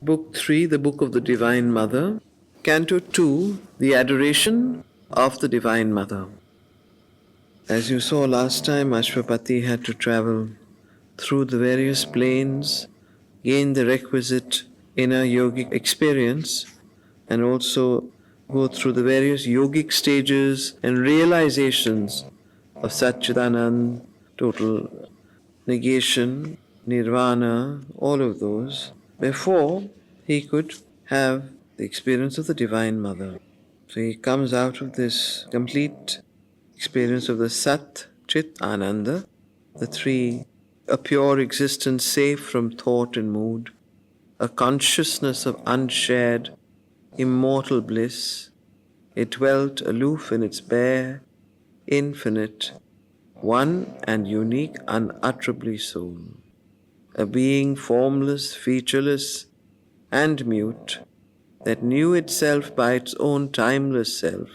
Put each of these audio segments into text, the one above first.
Book 3, the Book of the Divine Mother. Canto 2, the Adoration of the Divine Mother. As you saw last time, Ashwapati had to travel through the various planes, gain the requisite inner yogic experience, and also go through the various yogic stages and realizations of Satchidanand, total negation, nirvana, all of those, before he could have the experience of the Divine Mother. So he comes out of this complete experience of the Sat, Chit, Ananda, the three, a pure existence safe from thought and mood, a consciousness of unshared, immortal bliss. It dwelt aloof in its bare, infinite, one and unique, unutterably soul, a being formless, featureless, and mute, that knew itself by its own timeless self,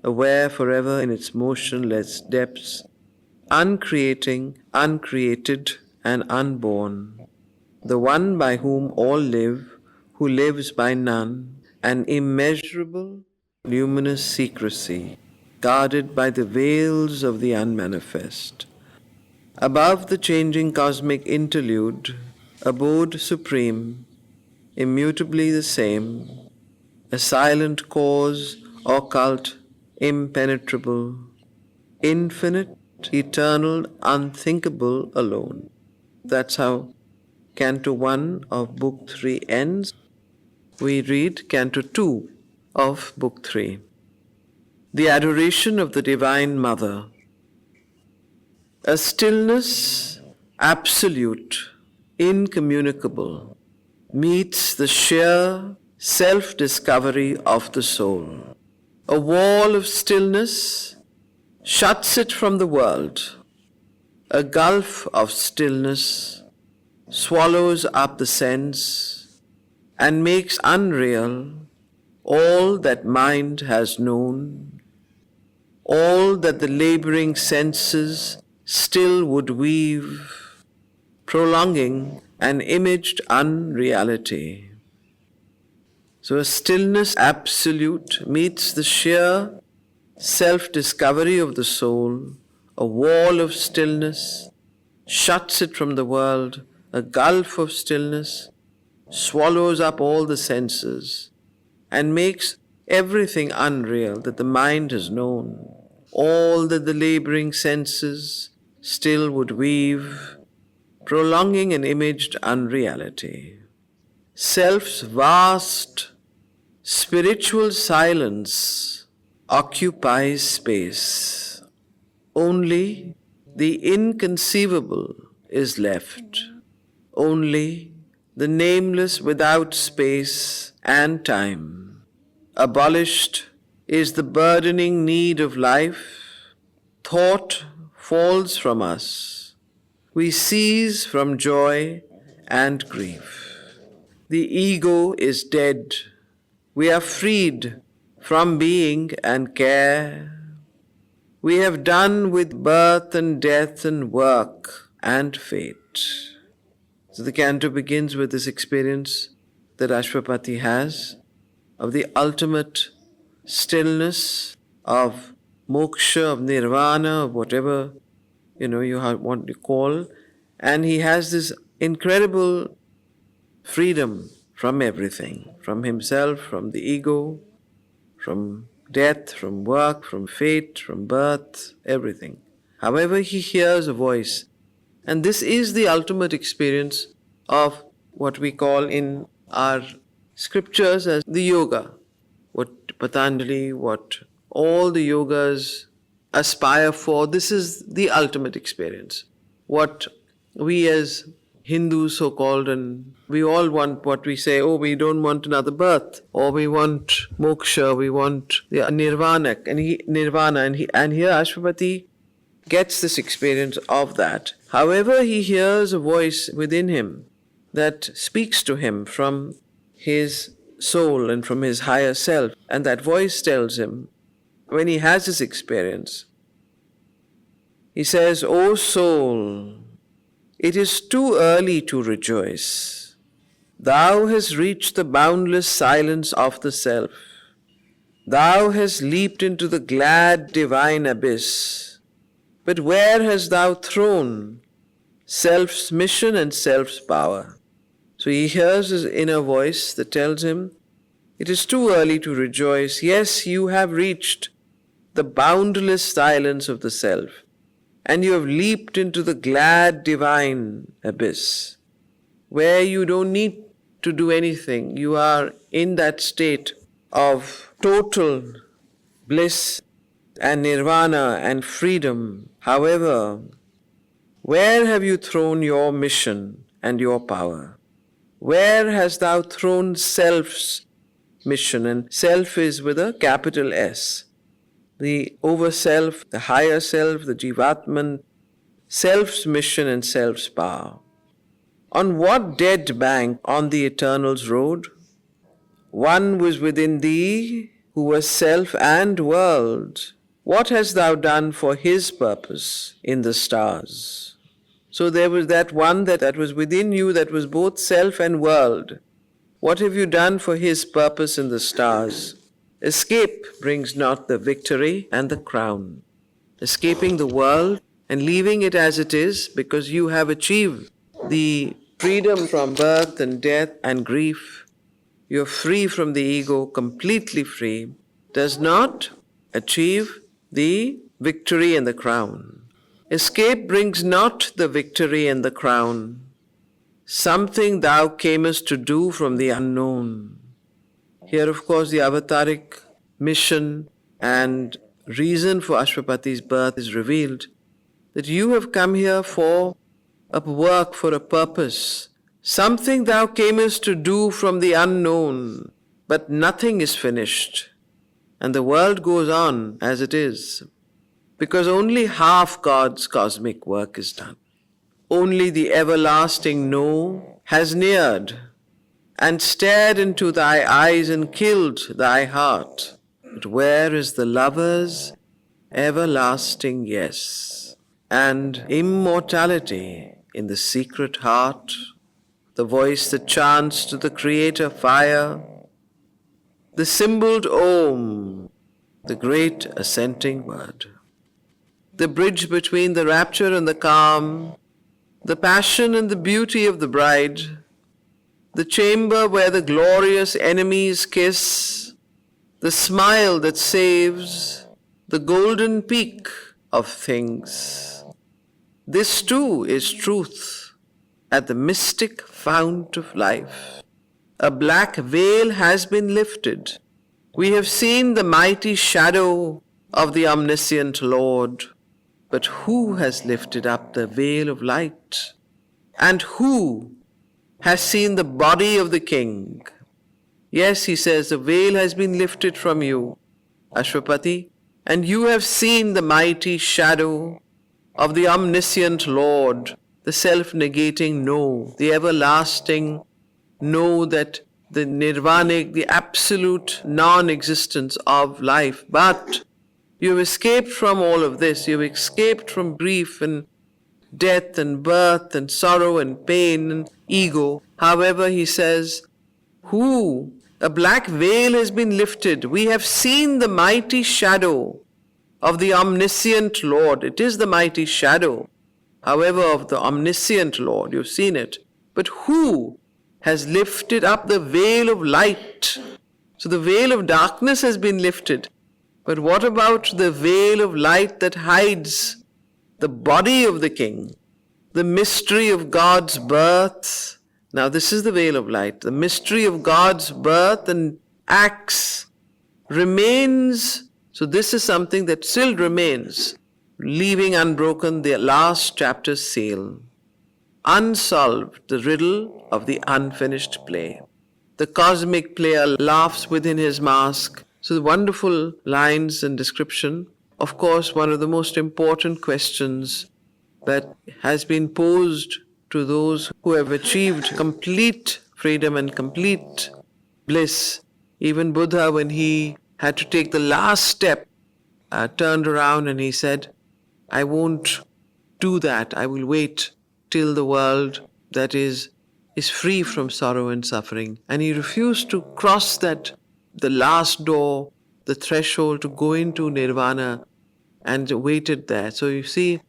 aware forever in its motionless depths, uncreating, uncreated, and unborn, the one by whom all live, who lives by none, an immeasurable, luminous secrecy, guarded by the veils of the unmanifest. Above the changing cosmic interlude, abode supreme, immutably the same, a silent cause, occult, impenetrable, infinite, eternal, unthinkable alone. That's how Canto 1 of Book 3 ends. We read Canto 2 of Book 3. The Adoration of the Divine Mother. A stillness absolute, incommunicable, meets the sheer self-discovery of the soul. A wall of stillness shuts it from the world. A gulf of stillness swallows up the sense and makes unreal all that mind has known, all that the laboring senses still would weave, prolonging an imaged unreality. So a stillness absolute meets the sheer self-discovery of the soul, a wall of stillness shuts it from the world, a gulf of stillness swallows up all the senses and makes everything unreal that the mind has known, all that the laboring senses still would weave, prolonging an imaged unreality. Self's vast spiritual silence occupies space. Only the inconceivable is left. Only the nameless without space and time. Abolished is the burdening need of life. Thought falls from us. We cease from joy and grief. The ego is dead. We are freed from being and care. We have done with birth and death and work and fate. So the canto begins with this experience that Ashwapati has of the ultimate stillness, of moksha, of nirvana, of whatever you want to call, and he has this incredible freedom from everything, from himself, from the ego, from death, from work, from fate, from birth, everything. However, he hears a voice, and this is the ultimate experience of what we call in our scriptures as the yoga, what Patanjali, what all the yogas aspire for. This is the ultimate experience. What we as Hindus so-called, and we all want what we say, we don't want another birth, or we want moksha, we want the nirvana, and here Ashwapati gets this experience of that. However, he hears a voice within him that speaks to him from his soul and from his higher self, and that voice tells him, when he has this experience, he says, "O soul, it is too early to rejoice. Thou hast reached the boundless silence of the self. Thou hast leaped into the glad divine abyss. But where hast thou thrown self's mission and self's power? So he hears his inner voice that tells him, it is too early to rejoice. Yes, you have reached the boundless silence of the self, and you have leaped into the glad divine abyss, where you don't need to do anything. You are in that state of total bliss and nirvana and freedom. However, where have you thrown your mission and your power? Where hast thou thrown self's mission? And self is with a capital S. The over-self, the higher self, the Jivatman, self's mission and self's power. On what dead bank on the eternal's road? One was within thee who was self and world. What hast thou done for his purpose in the stars? So there was that one that was within you that was both self and world. What have you done for his purpose in the stars? Escape brings not the victory and the crown. Escaping the world and leaving it as it is because you have achieved the freedom from birth and death and grief. You're free from the ego, completely free, does not achieve the victory and the crown. Escape brings not the victory and the crown. Something thou camest to do from the unknown. Here, of course, the avataric mission and reason for Ashwapati's birth is revealed, that you have come here for a work, for a purpose. Something thou camest to do from the unknown, but nothing is finished. And the world goes on as it is, because only half God's cosmic work is done. Only the everlasting No has neared and stared into thy eyes and killed thy heart. But where is the lover's everlasting yes? And immortality in the secret heart, the voice that chants to the Creator fire, the symboled Om, the great assenting word. The bridge between the rapture and the calm, the passion and the beauty of the bride, the chamber where the glorious enemies kiss, the smile that saves, the golden peak of things. This too is truth at the mystic fount of life. A black veil has been lifted. We have seen the mighty shadow of the omniscient Lord. But who has lifted up the veil of light? And who has seen the body of the King? Yes, he says, the veil has been lifted from you, Ashwapati, and you have seen the mighty shadow of the omniscient Lord, the self-negating No, the everlasting No, that the nirvanic, the absolute non-existence of life. But you've escaped from all of this. You've escaped from grief and death and birth and sorrow and pain and ego. However, he says, a black veil has been lifted. We have seen the mighty shadow of the omniscient Lord. It is the mighty shadow, however, of the omniscient Lord. You've seen it. But who has lifted up the veil of light? So the veil of darkness has been lifted. But what about the veil of light that hides the body of the King? The mystery of God's birth. Now this is the veil of light. The mystery of God's birth and acts remains. So this is something that still remains, leaving unbroken the last chapter's seal. Unsolved, the riddle of the unfinished play. The cosmic player laughs within his mask. So the wonderful lines and description. Of course, one of the most important questions that has been posed to those who have achieved complete freedom and complete bliss. Even Buddha, when he had to take the last step, turned around and he said, I won't do that. I will wait till the world that is is free from sorrow and suffering. And he refused to cross the last door, the threshold to go into nirvana, and waited there. So you see,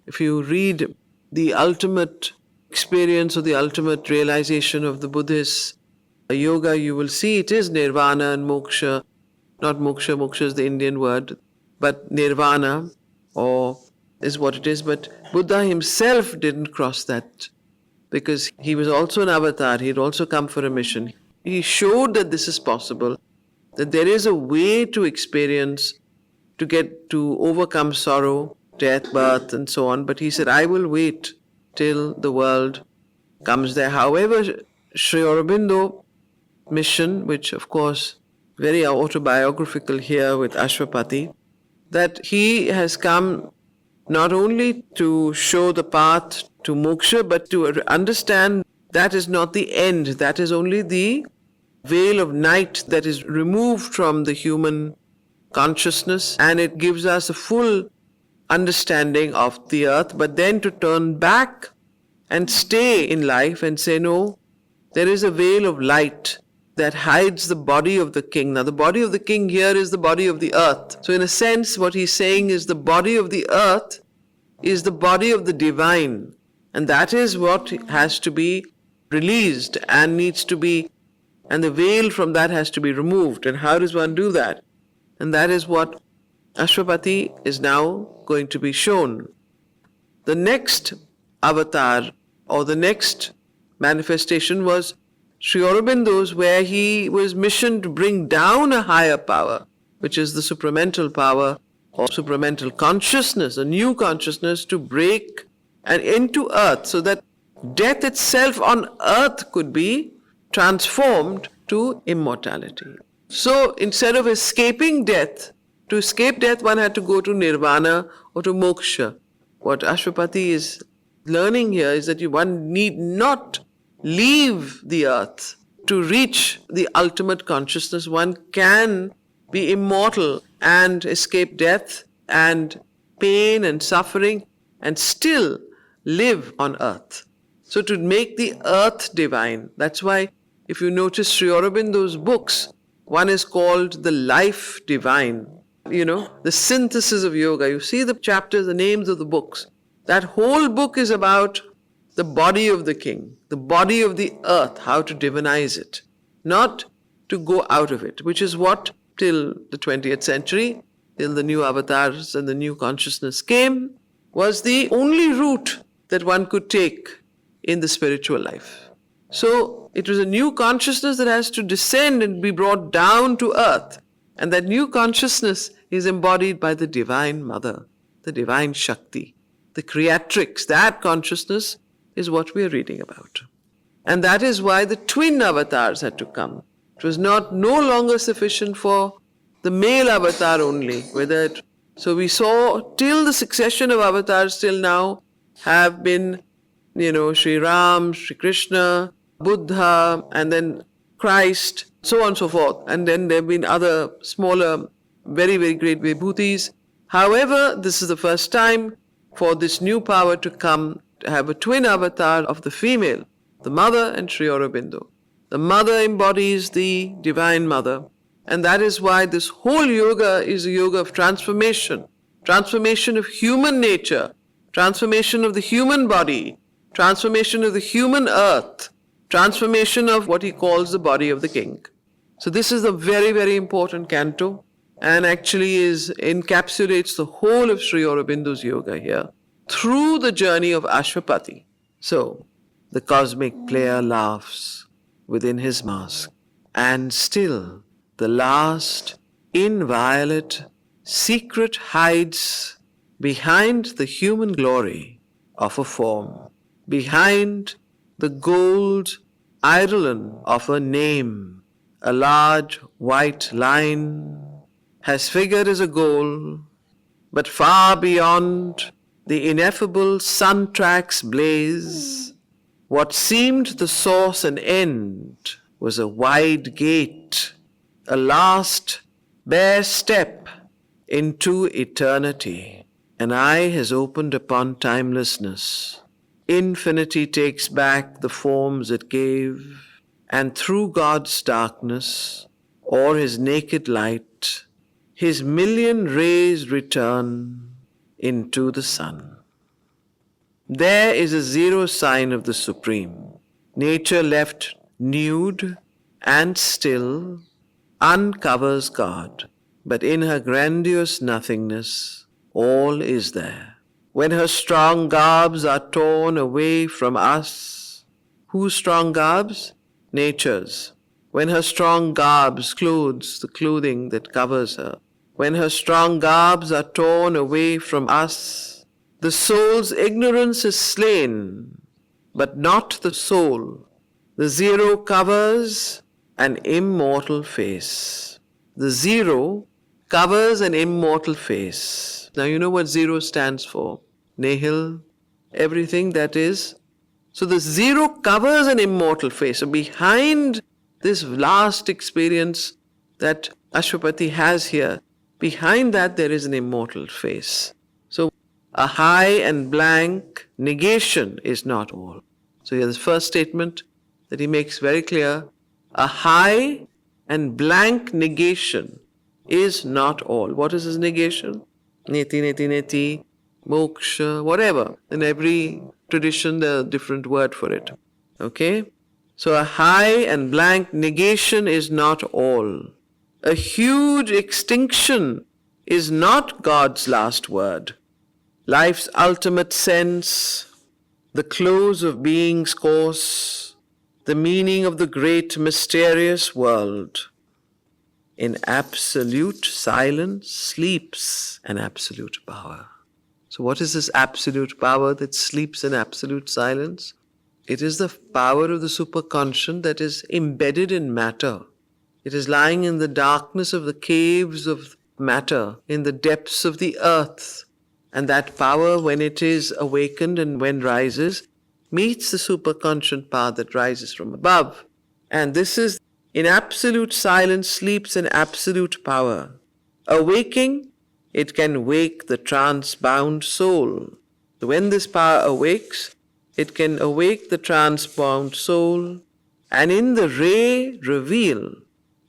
if you read the ultimate experience or the ultimate realization of the Buddhist yoga, you will see it is nirvana and moksha. Not moksha, moksha is the Indian word, but nirvana is what it is. But Buddha himself didn't cross that because he was also an avatar. He had also come for a mission. He showed that this is possible, that there is a way to experience, to overcome sorrow, death, birth, and so on. But he said, I will wait till the world comes there. However, Sri Aurobindo mission, which of course very autobiographical here with Ashwapati, that he has come not only to show the path to moksha, but to understand that is not the end, that is only the veil of night that is removed from the human consciousness, and it gives us a full understanding of the earth, but then to turn back and stay in life and say, no, there is a veil of light that hides the body of the king. Now, the body of the king here is the body of the earth. So, in a sense, what he's saying is the body of the earth is the body of the divine. And that is what has to be released and needs to be, and the veil from that has to be removed. And how does one do that? And that is what Ashwapati is now going to be shown. The next avatar or the next manifestation was Sri Aurobindo's, where he was missioned to bring down a higher power, which is the supramental power or supramental consciousness, a new consciousness to break and into earth, so that death itself on earth could be transformed to immortality. So instead of escaping death, to escape death one had to go to nirvana or to moksha. What Ashwapati is learning here is that one need not leave the earth to reach the ultimate consciousness. One can be immortal and escape death and pain and suffering and still live on earth. So to make the earth divine, that's why if you notice Sri Aurobindo's books, one is called The Life Divine, the synthesis of yoga. You see the chapters, the names of the books. That whole book is about the body of the king, the body of the earth, how to divinize it, not to go out of it, which is what till the 20th century, till the new avatars and the new consciousness came, was the only route that one could take in the spiritual life. So it was a new consciousness that has to descend and be brought down to earth. And that new consciousness is embodied by the Divine Mother, the Divine Shakti, the Creatrix. That consciousness is what we are reading about. And that is why the twin avatars had to come. It was no longer sufficient for the male avatar only. So we saw till the succession of avatars till now have been, Sri Ram, Sri Krishna, Buddha, and then Christ, so on and so forth. And then there have been other smaller, very, very great vibhutis. However, this is the first time for this new power to come, to have a twin avatar of the female, the mother and Sri Aurobindo. The mother embodies the Divine Mother. And that is why this whole yoga is a yoga of transformation. Transformation of human nature, transformation of the human body, transformation of the human earth, transformation of what he calls the body of the king. So this is a very, very important canto and actually encapsulates the whole of Sri Aurobindo's yoga here through the journey of Ashwapati. So the cosmic player laughs within his mask, and still the last inviolate secret hides behind the human glory of a form, behind the gold eidolon of a name. A large white line has figured as a goal, but far beyond the ineffable sun track's blaze, what seemed the source and end was a wide gate, a last bare step into eternity. An eye has opened upon timelessness. Infinity takes back the forms it gave, and through God's darkness, or his naked light, his million rays return into the sun. There is a zero sign of the Supreme. Nature left nude and still uncovers God, but in her grandiose nothingness, all is there. When her strong garbs are torn away from us, whose strong garbs? Nature's. When her strong garbs clothes the clothing that covers her, when her strong garbs are torn away from us, the soul's ignorance is slain, but not the soul. The zero covers an immortal face. The zero covers an immortal face. Now you know what zero stands for. Nihil, everything that is. So the zero covers an immortal face. So behind this last experience that Ashwapati has here, behind that there is an immortal face. So a high and blank negation is not all. So here's the first statement that he makes very clear. A high and blank negation is not all. What is his negation? Neti, neti, neti, moksha, whatever. In every tradition there's a different word for it. Okay? So a high and blank negation is not all. A huge extinction is not God's last word. Life's ultimate sense, the close of being's course, the meaning of the great mysterious world. In absolute silence sleeps an absolute power. So what is this absolute power that sleeps in absolute silence? It is the power of the superconscious that is embedded in matter. It is lying in the darkness of the caves of matter, in the depths of the earth. And that power, when it is awakened and when rises, meets the superconscious power that rises from above. And this is, in absolute silence sleeps an absolute power. Awaking, it can wake the trance-bound soul. So when this power awakes, it can awake the trance-bound soul and in the ray reveal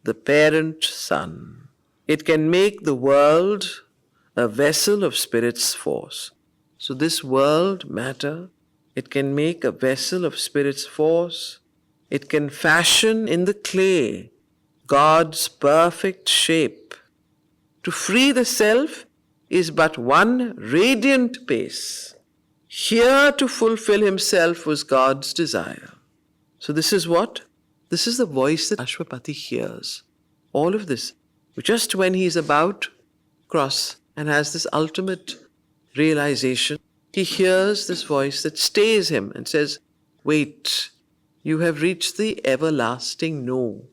the parent sun. It can make the world a vessel of Spirit's force. So this world, matter, it can make a vessel of Spirit's force. It can fashion in the clay God's perfect shape. To free the self is but one radiant pace. Here to fulfill himself was God's desire. So this is what? This is the voice that Ashwapati hears. All of this. Just when he is about to cross and has this ultimate realization, he hears this voice that stays him and says, wait, you have reached the everlasting no.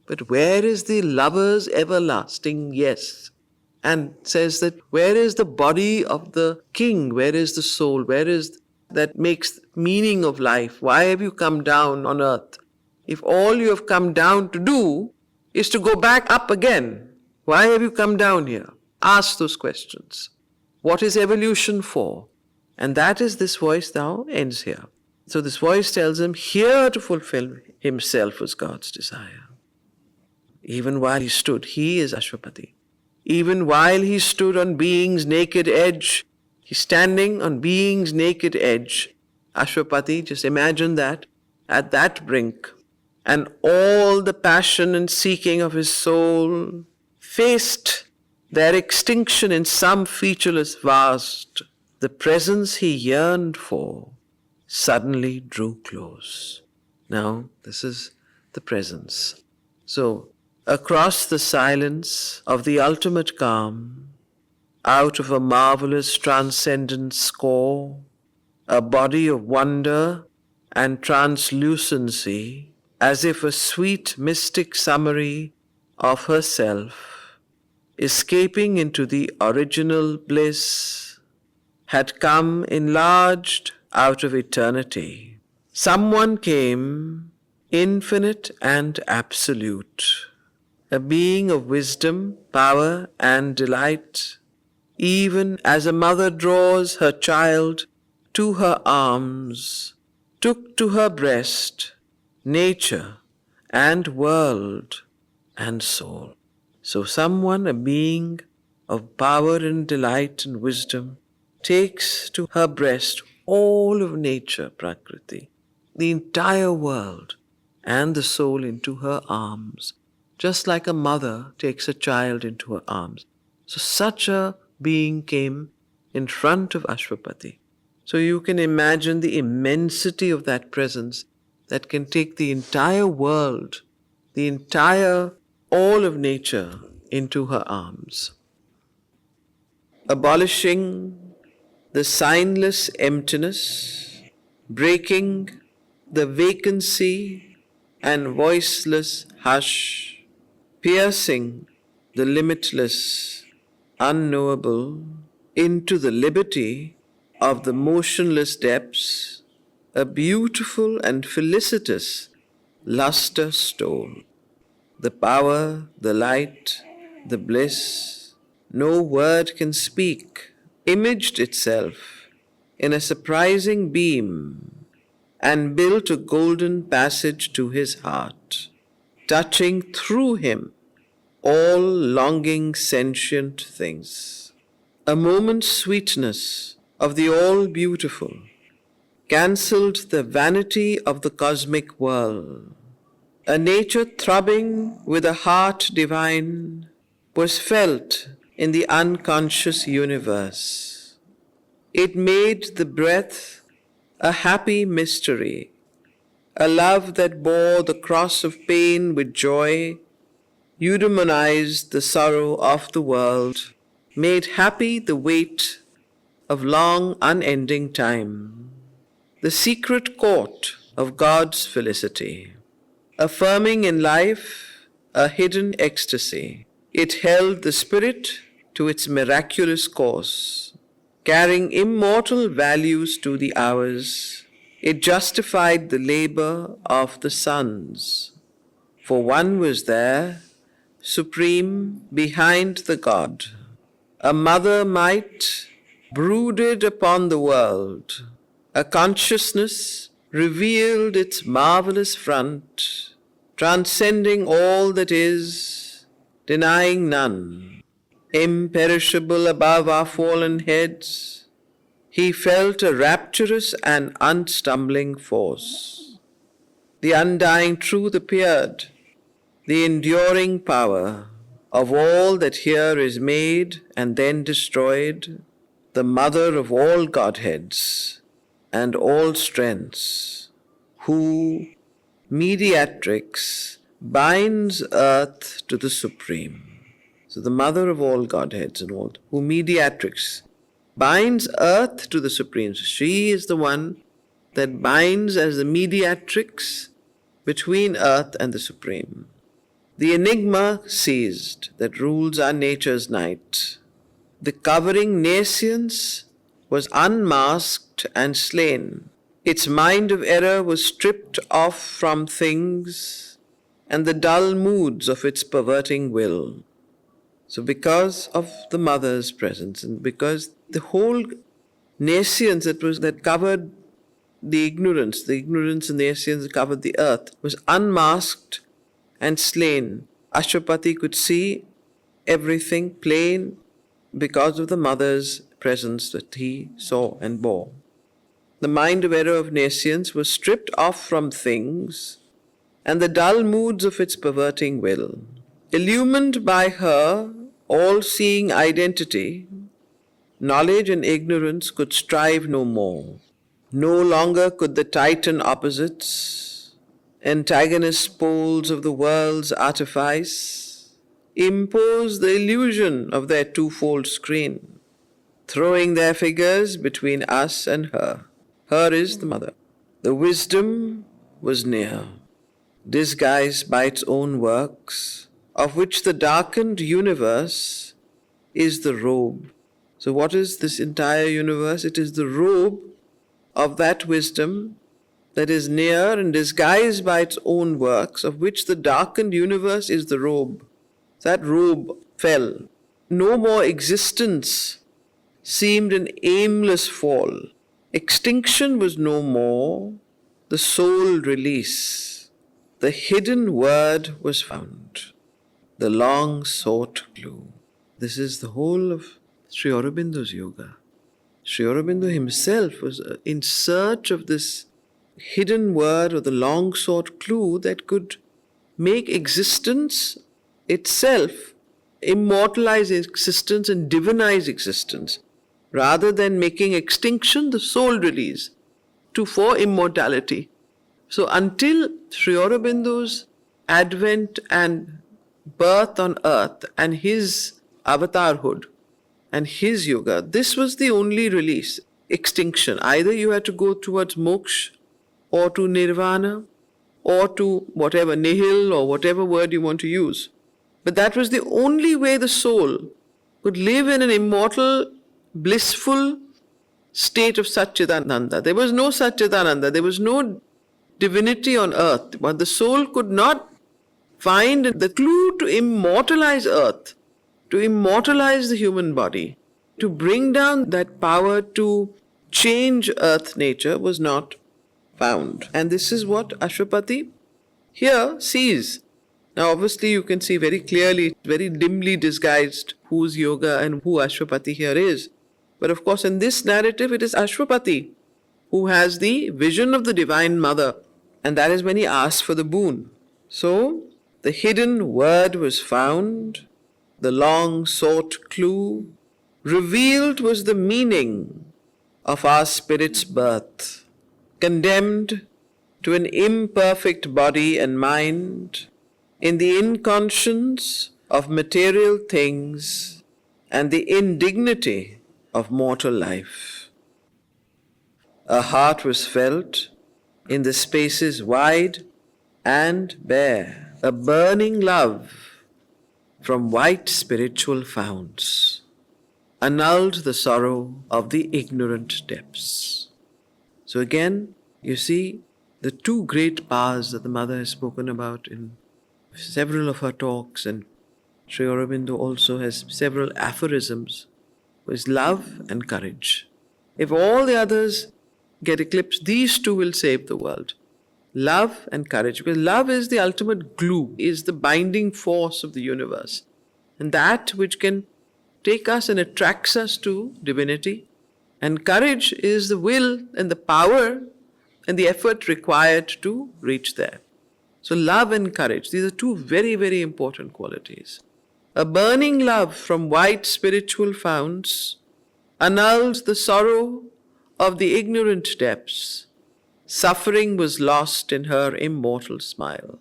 But where is the lover's everlasting yes? And says that where is the body of the king? Where is the soul? Where is that makes meaning of life? Why have you come down on earth? If all you have come down to do is to go back up again, why have you come down here? Ask those questions. What is evolution for? And that is this voice now ends here. So this voice tells him, here to fulfill himself was God's desire. Even while he stood, he is Ashwapati. Even while he stood on being's naked edge, he's standing on being's naked edge. Ashwapati, just imagine that, at that brink. And all the passion and seeking of his soul faced their extinction in some featureless vast. The presence he yearned for suddenly drew close. Now, this is the presence. So, across the silence of the ultimate calm, out of a marvelous transcendent score, a body of wonder and translucency, as if a sweet mystic summary of herself, escaping into the original bliss, had come enlarged out of eternity. Someone came, infinite and absolute, a being of wisdom, power, and delight, even as a mother draws her child to her arms, took to her breast nature and world and soul. So someone, a being of power and delight and wisdom, takes to her breast all of nature, Prakriti, the entire world, and the soul into her arms, just like a mother takes a child into her arms. So such a being came in front of Ashwapati. So you can imagine the immensity of that presence that can take the entire world, all of nature into her arms. Abolishing the signless emptiness, breaking the vacancy and voiceless hush, piercing the limitless, unknowable into the liberty of the motionless depths, a beautiful and felicitous luster stole. The power, the light, the bliss, no word can speak, imaged itself in a surprising beam and built a golden passage to his heart, touching through him all longing sentient things. A moment's sweetness of the all-beautiful cancelled the vanity of the cosmic world. A nature throbbing with a heart divine was felt in the unconscious universe. It made the breath a happy mystery, a love that bore the cross of pain with joy, eudaemonized the sorrow of the world, made happy the weight of long unending time, the secret court of God's felicity. Affirming in life a hidden ecstasy, it held the spirit to its miraculous course, carrying immortal values to the hours. It justified the labor of the suns, for one was there, supreme behind the God. A mother might brooded upon the world, a consciousness revealed its marvelous front, transcending all that is, denying none. Imperishable above our fallen heads, he felt a rapturous and unstumbling force. The undying truth appeared, the enduring power of all that here is made and then destroyed, the mother of all Godheads and all strengths, who, mediatrix, binds earth to the Supreme. So the mother of all Godheads and all, who mediatrix, binds earth to the Supreme. So she is the one that binds as the mediatrix between earth and the Supreme. The enigma ceased that rules our nature's night. The covering nescience was unmasked and slain. Its mind of error was stripped off from things and the dull moods of its perverting will. So because of the mother's presence and because the whole nescience that covered the ignorance and the nescience that covered the earth was unmasked and slain, Ashwapati could see everything plain because of the mother's presence that he saw and bore. The mind of error of nescience was stripped off from things and the dull moods of its perverting will. Illumined by her all-seeing identity, knowledge and ignorance could strive no more. No longer could the titan opposites, antagonist poles of the world's artifice, impose the illusion of their twofold screen, throwing their figures between us and her. Her is the mother. The wisdom was near, disguised by its own works, of which the darkened universe is the robe. So what is this entire universe? It is the robe of that wisdom that is near and disguised by its own works, of which the darkened universe is the robe. That robe fell. No more existence seemed an aimless fall. Extinction was no more, the soul release. The hidden word was found, the long sought clue. This is the whole of Sri Aurobindo's yoga. Sri Aurobindo himself was in search of this hidden word or the long sought clue that could make existence itself, immortalize existence and divinize existence, rather than making extinction the soul release for immortality. So until Sri Aurobindo's advent and birth on earth and his avatarhood and his yoga, this was the only release, extinction. Either you had to go towards moksha or to nirvana or to whatever, nihil or whatever word you want to use. But that was the only way the soul could live in an immortal, blissful state of Satchidananda. There was no Satchidananda, there was no divinity on earth, but the soul could not find the clue to immortalize earth, to immortalize the human body, to bring down that power to change earth nature was not found. And this is what Ashwapati here sees. Now obviously you can see very clearly, very dimly disguised whose yoga and who Ashwapati here is. But of course in this narrative it is Ashwapati who has the vision of the Divine Mother, and that is when he asks for the boon. So the hidden word was found, the long sought clue. Revealed was the meaning of our spirit's birth, condemned to an imperfect body and mind, in the inconscience of material things and the indignity of mortal life. A heart was felt in the spaces wide and bare, a burning love from white spiritual founts, annulled the sorrow of the ignorant depths. So again, you see the two great powers that the Mother has spoken about in several of her talks, and Sri Aurobindo also has several aphorisms, is love and courage. If all the others get eclipsed, these two will save the world. Love and courage, because love is the ultimate glue, is the binding force of the universe, and that which can take us and attracts us to divinity. And courage is the will and the power and the effort required to reach there. So love and courage, these are two very, very important qualities. A burning love from white spiritual founts annulled the sorrow of the ignorant depths. Suffering was lost in her immortal smile.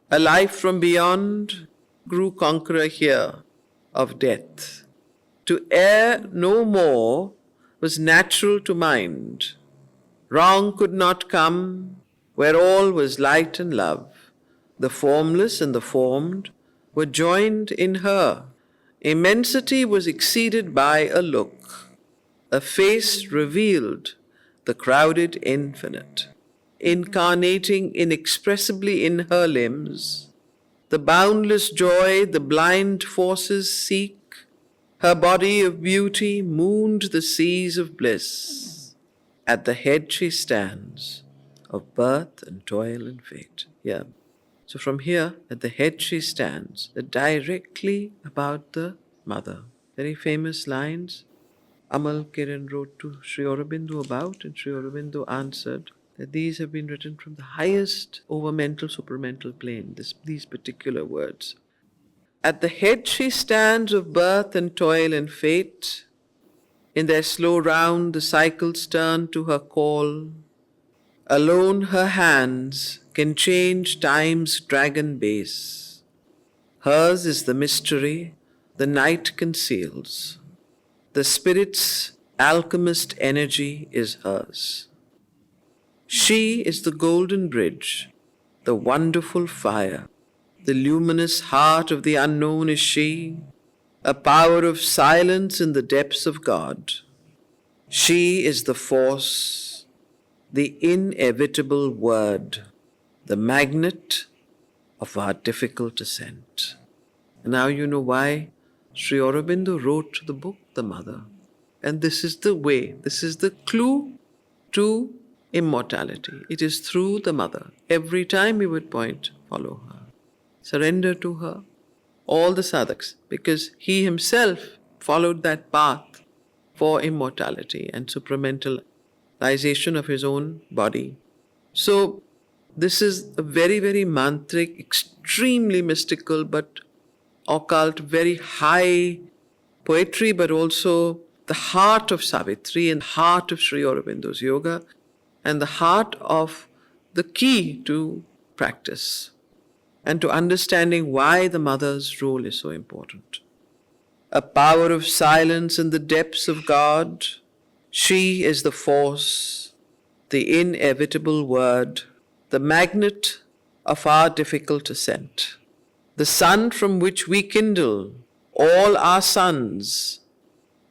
A life from beyond grew conqueror here of death. To err no more was natural to mind. Wrong could not come where all was light and love. The formless and the formed were joined in her. Immensity was exceeded by a look. A face revealed the crowded infinite, incarnating inexpressibly in her limbs. The boundless joy the blind forces seek, her body of beauty mooned the seas of bliss. At the head she stands of birth and toil and fate. Yeah. So from here, at the head she stands, directly about the Mother. Very famous lines Amal Kiran wrote to Sri Aurobindo about, and Sri Aurobindo answered that these have been written from the highest over mental supramental plane, these particular words. At the head she stands of birth and toil and fate. In their slow round the cycles turn to her call. Alone her hands can change time's dragon base. Hers is the mystery the night conceals. The spirit's alchemist energy is hers. She is the golden bridge, the wonderful fire. The luminous heart of the unknown is she, a power of silence in the depths of God. She is the force, the inevitable word, the magnet of our difficult ascent. And now you know why Sri Aurobindo wrote the book, The Mother. And this is the way, this is the clue to immortality. It is through the mother. Every time he would point, follow her. Surrender to her. All the sadhaks, because he himself followed that path for immortality and supramentalization of his own body. So, this is a very, very mantric, extremely mystical, but occult, very high poetry, but also the heart of Savitri and heart of Sri Aurobindo's yoga, and the heart of the key to practice and to understanding why the mother's role is so important. A power of silence in the depths of God. She is the force, the inevitable word, the magnet of our difficult ascent, the sun from which we kindle all our suns,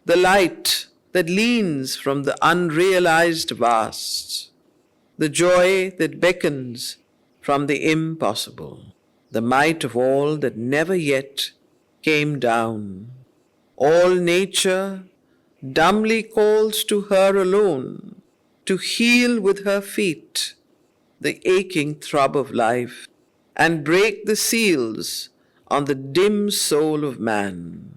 the light that leans from the unrealized vast, the joy that beckons from the impossible, the might of all that never yet came down. All nature dumbly calls to her alone to heal with her feet the aching throb of life and break the seals on the dim soul of man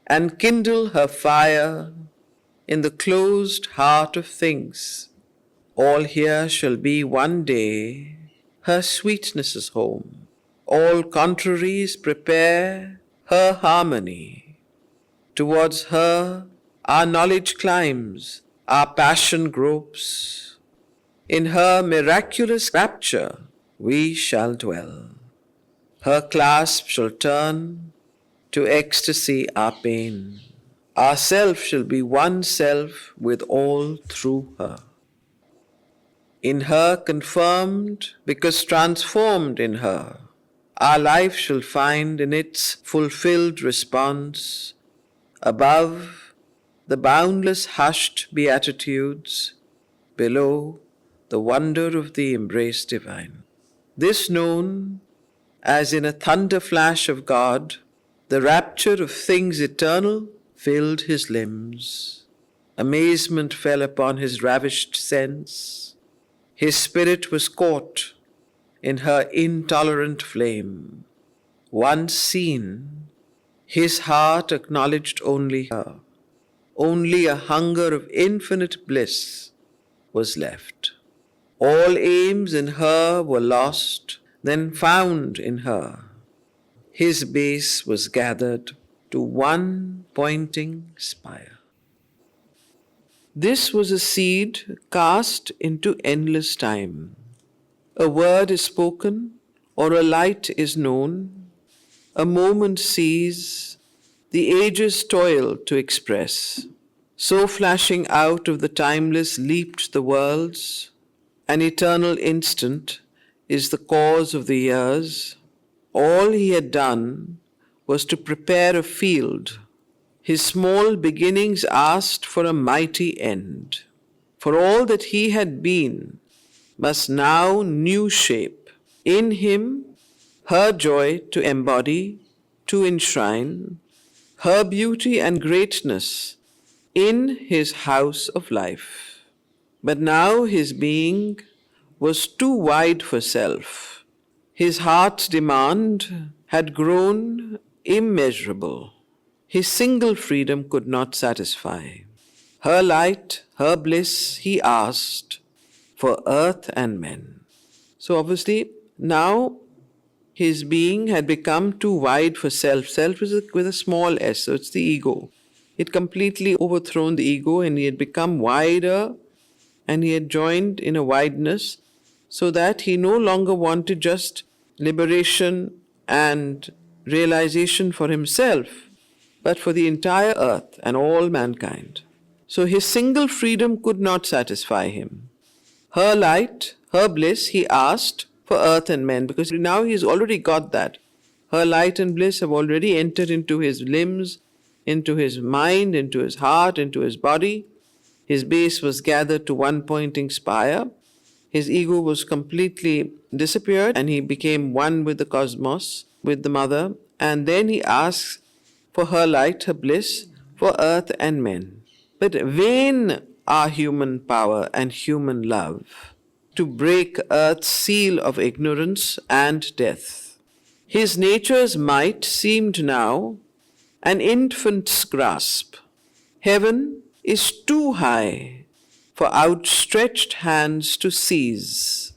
and kindle her fire in the closed heart of things. All here shall be one day her sweetness's home. All contraries prepare her harmony. Towards her our knowledge climbs, our passion gropes. In her miraculous rapture we shall dwell. Her clasp shall turn to ecstasy our pain. Our self shall be one self with all through her. In her confirmed, because transformed in her, our life shall find in its fulfilled response above the boundless hushed beatitudes, below the wonder of the embrace divine. This known as in a thunder flash of God, the rapture of things eternal filled his limbs. Amazement fell upon his ravished sense. His spirit was caught in her intolerant flame. Once seen, his heart acknowledged only her. Only a hunger of infinite bliss was left. All aims in her were lost, then found in her. His base was gathered to one pointing spire. This was a seed cast into endless time. A word is spoken, or a light is known. A moment sees, the ages toil to express. So flashing out of the timeless leaped the worlds. An eternal instant is the cause of the years. All he had done was to prepare a field. His small beginnings asked for a mighty end. For all that he had been must now new shape. In him, her joy to embody, to enshrine, her beauty and greatness in his house of life. But now his being was too wide for self. His heart's demand had grown immeasurable. His single freedom could not satisfy. Her light, her bliss, he asked for earth and men. So obviously, now his being had become too wide for self. Self is with a small s, so it's the ego. It completely overthrown the ego and he had become wider and he had joined in a wideness so that he no longer wanted just liberation and realization for himself, but for the entire earth and all mankind. So his single freedom could not satisfy him. Her light, her bliss, he asked for earth and men, because now he's already got that. Her light and bliss have already entered into his limbs, into his mind, into his heart, into his body. His base was gathered to one pointing spire. His ego was completely disappeared and he became one with the cosmos, with the mother. And then he asks for her light, her bliss, for earth and men. But vain our human power and human love to break earth's seal of ignorance and death. His nature's might seemed now an infant's grasp. Heaven is too high for outstretched hands to seize.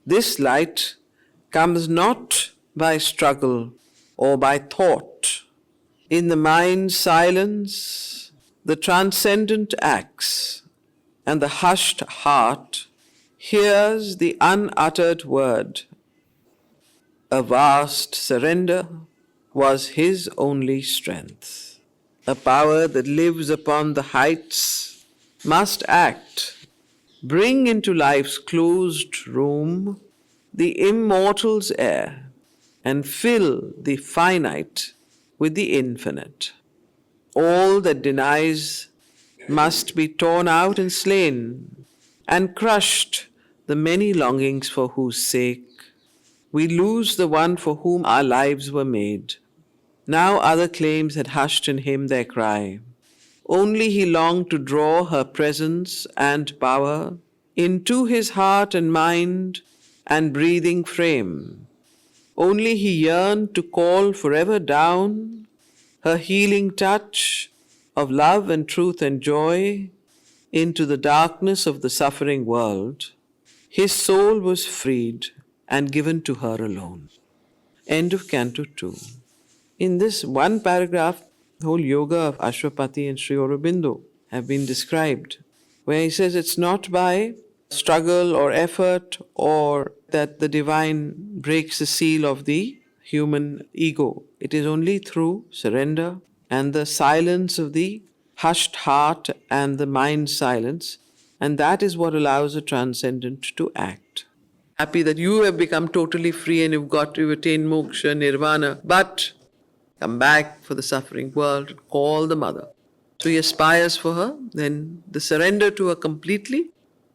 This light comes not by struggle or by thought. In the mind's silence, the transcendent acts, and the hushed heart hears the unuttered word. A vast surrender was his only strength. A power that lives upon the heights must act, bring into life's closed room the immortal's air, and fill the finite with the infinite. All that denies must be torn out and slain, and crushed the many longings for whose sake we lose the one for whom our lives were made. Now other claims had hushed in him their cry. Only he longed to draw her presence and power into his heart and mind and breathing frame. Only he yearned to call forever down her healing touch of love and truth and joy into the darkness of the suffering world. His soul was freed and given to her alone. End of Canto 2. In this one paragraph, the whole yoga of Ashwapati and Sri Aurobindo have been described, where he says it's not by struggle or effort or that the divine breaks the seal of the human ego. It is only through surrender and the silence of the hushed heart and the mind silence, and that is what allows the transcendent to act. Happy that you have become totally free and you've got to attain moksha, nirvana, but come back for the suffering world, call the mother. So he aspires for her, then the surrender to her completely,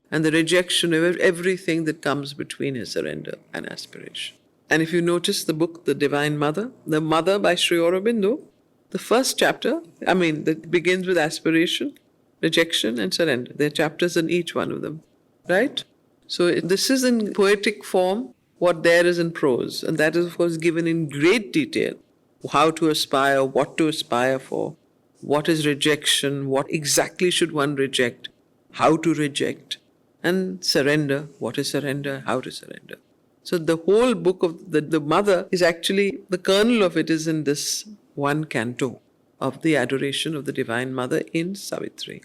and the rejection of everything that comes between his surrender and aspiration. And if you notice the book, The Divine Mother, The Mother by Sri Aurobindo, the first chapter, that begins with aspiration, rejection and surrender. There are chapters in each one of them, right? So this is in poetic form what there is in prose, and that is of course given in great detail. How to aspire, what to aspire for, what is rejection, what exactly should one reject, how to reject, and surrender, what is surrender, how to surrender. So the whole book of the Mother is actually, the kernel of it is in this one canto of the Adoration of the Divine Mother in Savitri.